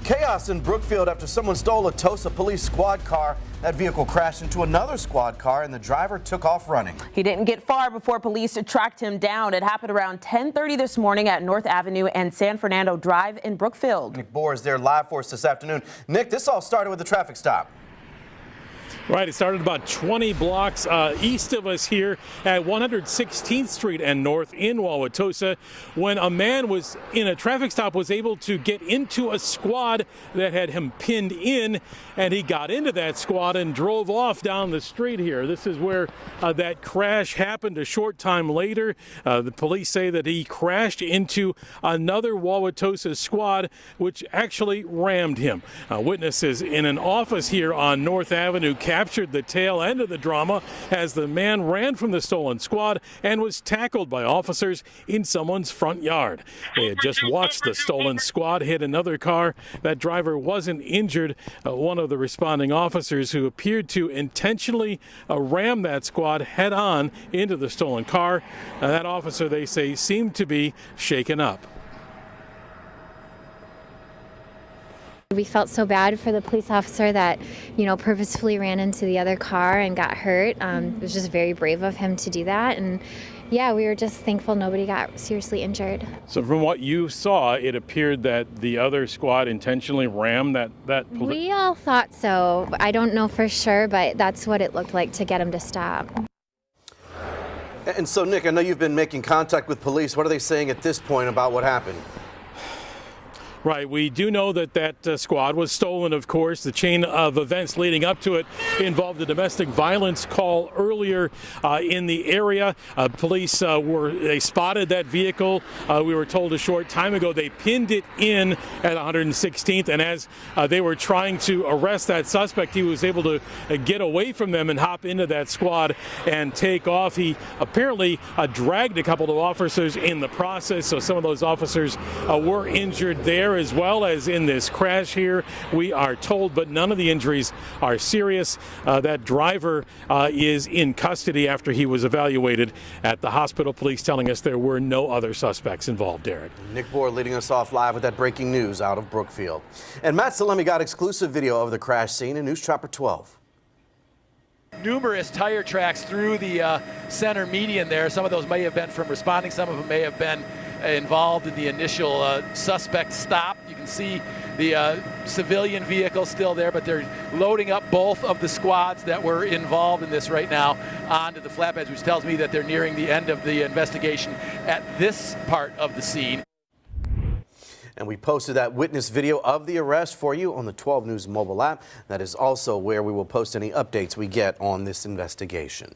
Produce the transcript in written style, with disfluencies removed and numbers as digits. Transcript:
Chaos in Brookfield after someone stole a Tosa police squad car. That vehicle crashed into another squad car and the driver took off running. He didn't get far before police tracked him down. It happened around 10:30 this morning at North Avenue and San Fernando Drive in Brookfield. Nick Bohr is there live for us this afternoon. Nick, this all started with a traffic stop. Right, it started about 20 blocks east of us here at 116th Street and North in Wauwatosa when a man was in a traffic stop was able to get into a squad that had him pinned in, and he got into that squad and drove off down the street here. This is where that crash happened a short time later. The police say that he crashed into another Wauwatosa squad, which actually rammed him. Witnesses in an office here on North Avenue captured the tail end of the drama as the man ran from the stolen squad and was tackled by officers in someone's front yard. They had just watched the stolen squad hit another car. That driver wasn't injured. One of the responding officers who appeared to intentionally ram that squad head on into the stolen car. That officer, they say, seemed to be shaken up. We felt so bad for the police officer that, purposefully ran into the other car and got hurt. It was just very brave of him to do that. And yeah, we were just thankful nobody got seriously injured. So from what you saw, it appeared that the other squad intentionally rammed that We all thought so. I don't know for sure, but that's what it looked like to get him to stop. And so, Nick, I know you've been making contact with police. What are they saying at this point about what happened? Right. We do know that squad was stolen, of course. The chain of events leading up to it involved a domestic violence call earlier in the area. Police they spotted that vehicle. We were told a short time ago they pinned it in at 116th, and as they were trying to arrest that suspect, he was able to get away from them and hop into that squad and take off. He apparently dragged a couple of officers in the process, so some of those officers were injured there, as well as in this crash here, we are told, but none of the injuries are serious. That driver is in custody after he was evaluated at the hospital. Police telling us there were no other suspects involved, Derek. Nick Bohr leading us off live with that breaking news out of Brookfield. And Matt Salemi got exclusive video of the crash scene in News Chopper 12. Numerous tire tracks through the center median there. Some of those may have been from responding, some of them may have been involved in the initial suspect stop. You can see the civilian vehicle still there, but they're loading up both of the squads that were involved in this right now onto the flatbeds, which tells me that they're nearing the end of the investigation at this part of the scene. And we posted that witness video of the arrest for you on the 12 News mobile app. That is also where we will post any updates we get on this investigation.